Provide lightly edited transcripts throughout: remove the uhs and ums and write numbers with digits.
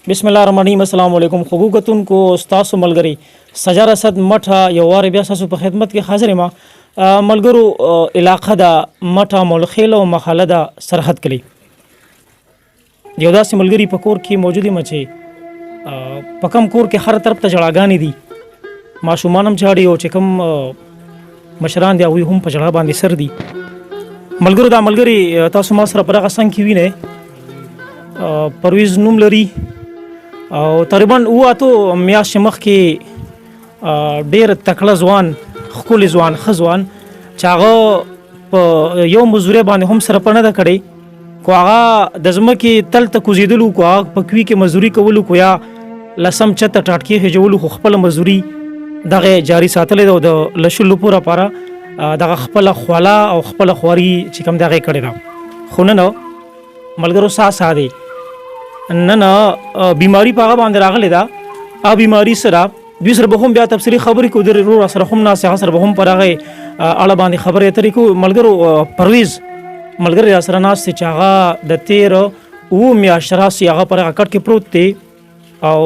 بسم الله الرحمن الرحیم. السلام علیکم خوږو کتونکو ستاسو ملګری سجاد اسد مټه یو وار بیا تاسو په خدمت کې حاضر یم. ملګرو علاقه دا مټه مولخیل او محله دا سرحد کلی یو داسې ملګری په کور کې موجود یم چې په کم کور کې هر طرف ته جړاګانې دي، ماشومان هم جاړي او چې کوم مشران دي هغوی هم په جړا باندې سر دي. ملګرو دا ملګری تاسو ما سره په دغه څنګ کې وینئ، پرویز نوم لري او تقریبا اوه میاشتې مخکې ډېر تکړه ځوان ښکلی ځوان ښه ځوان چې هغه په یو مزدورۍ باندې هم سره په نه ده کړې، کو هغه د ځمکې تل ته کوزېدلو، کو هغه په کوي کې مزدوري کولو، کو یا لسم چته ټاټکې خېجولو، خو خپله مزدوري دغه جاري ساتلی ده او د لشلو پوره پاره دغه خپله خوله او خپله خواري چې کوم دغه کړې ده. خو نن ملګرو سا دی نن بیماری په هغه باندې راغلی ده. هغه بیماري سره دوی سره به هم بیا تفصیلي خبرې کوو، د ورور سره هم ناست هغه سره به هم پر هغې اړه باندې خبرې اترې کوو. ملګرو پرویز ملګری را سره ناست دی چې هغه د تېر اوه میاشتې راسي هغه پر هغه کټ کې پروت دی او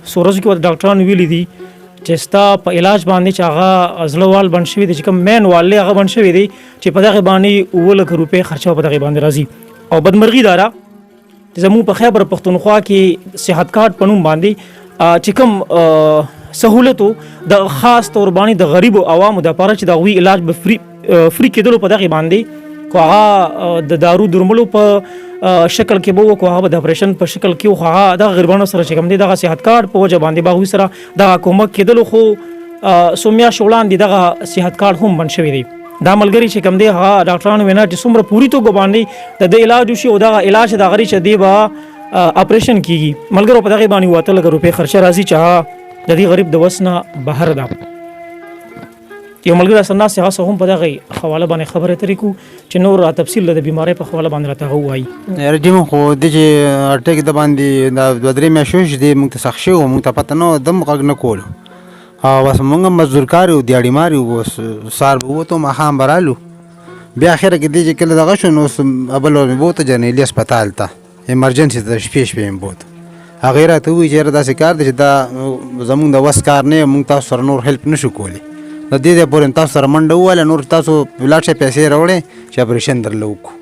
څو ورځو کې ورته ډاکټرانو ویلي دي چې ستا په علاج باندې چې هغه زړه وال بند شوي دی، چې کوم مین وال دی هغه بند شوی دی چې په دغې باندې اووه لکه روپۍ خرچه په دغې باندې راځي. او بدمرغي دا ده چې زموږ په خیبر پښتونخوا کې صحت کارت په نوم باندې چې کوم سهولتو د خاص طور باندې د غریبو عوامو دپاره چې د هغوی علاج به فری کېدلو په دغې باندې، کو هغه د دارو درملو په شکل کې به و، کو هغه به د اپریشن په شکل کې و، خو هغه دغه غریبانو سره چې کوم دی دغه صحت کارت په وجه باندې به هغوی سره دغه کومک کېدلو، خو څو میاشتې وړاندې دغه صحت کارت هم بند شوی دی. دا ملګری چې کوم دی هغه ډاکټرانو وینا چې څومره پوري توګه باندې د دې علاج وشي او دغه علاج د هغه چې دی به اپریشن کیږي. ملګرو په دغې باندې 7 لکه روپۍ خرچه راځي چې هغه د دې غریب د وس نه بهر ده. یو ملګری سره ناست هغه هم په دغې حواله باندې خبرې اترې کوو چې نور تفصیل د بیمارۍ په حواله باندې راته هغه ووایي. یاره ټیم خو دې چې اټیک د باندې دا 2-3 میاشتې وشي دی موږ ته سخت شوی و، موږ ته پته نه وه، دم غږ نه کولو او بس موږ هم مزدور کار یو دیاړي مار یو، بس سهار به ووتو ماښام به رالو، بیا اخره کې دی چې کله دغه شو نو بل ور مې بوته جرنیلي اسپتال ته ایمرجنسي ته شپې مې بوته. هغې راته ووایي چې یاره داسې کار دی چې دا زموږ د وس کار نه موږ تاسو سره نور هیلپ نشو کولی، د دې ځای پورې تاسو سره منډه ووهله، نور تاسو لاړ شئ پیسې راوړئ چې اپریشن درله وکړو.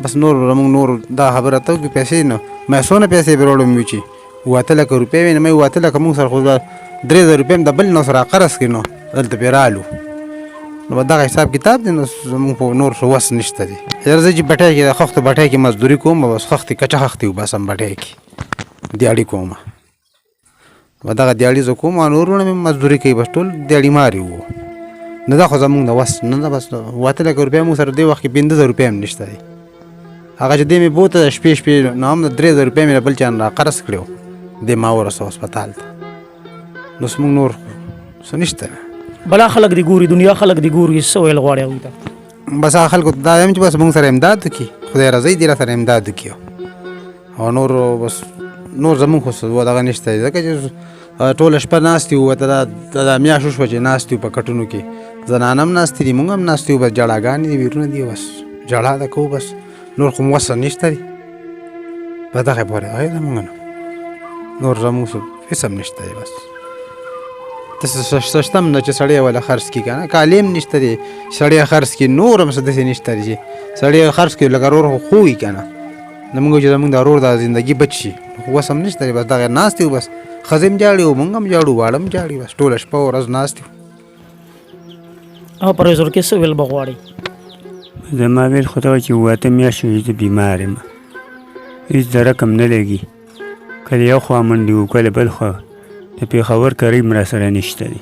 بس نور موږ نور دا خبره ته وکړو پیسې نو ما څونه پیسې پرې وړم وي چې 7 لکه روپۍ وي، نه مې 7 لکه موږ سره خو 3,000 روپۍ هم د بل نو سره قرض کړي نو دلته پرې رالو، نو به دغه حساب کتاب دی، نو زموږ په نور څه وس نشته دی. یاره زه چې بټۍ کې د خښتو بټۍ کې مزدوري کوم، بس خښتې کچه خښتې وباسم بټۍ کې دیاړي کومه، به دغه دیاړي زه کوم او نورونه مې مزدوري کوي، بس ټول دیاړي ماري وو. نه دا خو زموږ د وس نه ده، بس 7 لکه روپۍ موږ سره دې وخت کې 15,000 روپۍ هم نشته دی. هغه چې دی مې بوته شپې نو هم 3,000 روپۍ مې له بل چا نه راقرض کړی و، دې ما ورسوه اسپتال ته، نو زموږ نور څه نشته. بلا خلک دی ګوري، دنیا خلک دی ګوري، څه ویل غواړي هغوی ته؟ بس هغه خلکو ته دا یم چې بس موږ سره امداد وکړي، خدای رضی دې را سره امداد وکړي او نور بس نور زموږ خو دغه نشته دی، ځکه چې ټوله شپه ناست یو، ته دا میاشت وشوه چې ناست یو په کټونو کې، زنانه هم ناستې دي، موږ هم ناست یو، بس جړاګانې دي ویرونه دي، بس جړا ده کوو، بس نور خو مو وسه نشته دی، په دغې پورې هغې ده موږ نور زموږ هېڅ هم نشته دی. بس سشتم نه چې سړی ولا خرڅ کړي که نه، کالي هم نشته دی سړی خرڅ کړي، نور هم څه داسې نشته دی چې سړی خرڅ کړي لکه رور خو وي که نه، زموږ چې زموږ د رور د زندګي بچ شي خو وس هم نشته دی. بس دغه ناست یو، بس ښځې هم جاړي او موږ هم جاړو، واړه هم جاړي، بس ټوله شپه ورځ ناست یو. پرویز ورکې څه ویل به غواړئ؟ زما ویل خو دغه چې 8 میاشتې زه بیمار یم، هېڅ د رقم نه لګي، کله یو خوا منډې وو کله بل خوا، د پېښور قریب را سره نشته دی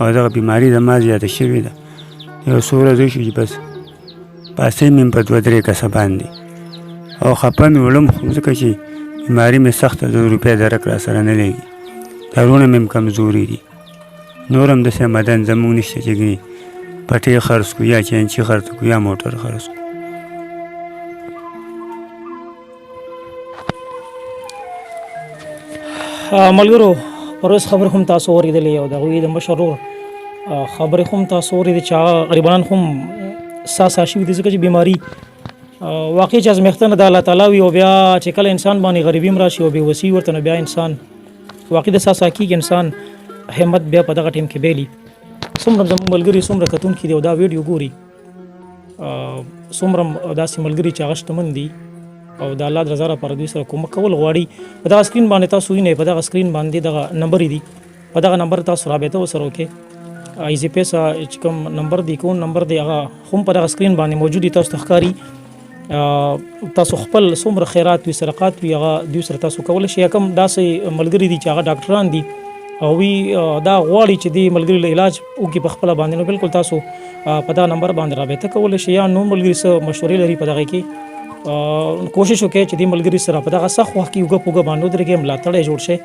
او دغه بیماري زما زیاته شوې ده. یو څو ورځې شو چې بس پاسې مې په 2-3 کسه باندې او خپه مې وړم، خو ځکه چې بیماري مې سخته ده، روپۍ درک را سره نه لګي، دارونه مې هم کمزوري دي، نور هم داسې مدن زموږ نشته چې پټې خرڅ کړو یا چینچي خرڅ کړو یا موټر خرڅ کړو. ملګرو پرویز خبرې هم تاسو اورېدلې او د هغوی د مشر ورور خبرې هم تاسو اورېدې چې هغه غریبان هم سا شوي دي، ځکه چې بیماري واقعي چې ازمېښتنه د الله تعالی وي او بیا چې کله انسان باندې غریبي هم راشي او بېوسي ورته نو بیا انسان واقعي د ساسا کېږي انسان همت بیا په دغه ټیم کې بیلي څومره زموږ ملګري څومره کتونکي دي او دا ویډیو ګوري څومره داسې ملګري چې هغه شتمن دي او د الله د رضا لپاره دوی سره کومک کول غواړي په دغه سکرین باندې تاسو وینئ په دغه سکرین باندې دغه نمبر دي په دغه نمبر تاسو رابطه ورسره وکړئ ایزي پیسه چې کوم نمبر دی کوم نمبر دی هغه هم په دغه سکرین باندې موجود دي تاسو ته ښکاري تاسو خپل څومره خیرات وي صدقات وي هغه دوی سره تاسو کولی شئ کوم داسې ملګري دي چې هغه ډاکټران دي او وی دا غواړي چې دی ملګري له علاج وکړي په خپله باندې نو بالکل تاسو په دا نمبر باندې رابطه کولی شئ یا نور ملګري څه مشورې لري په دغه کې کوشش وکړئ چې دې ملګري سره په دغه سخت وخت کې اوږه په اوږه باندې ودرېږئ ملاتړ یې جوړ شي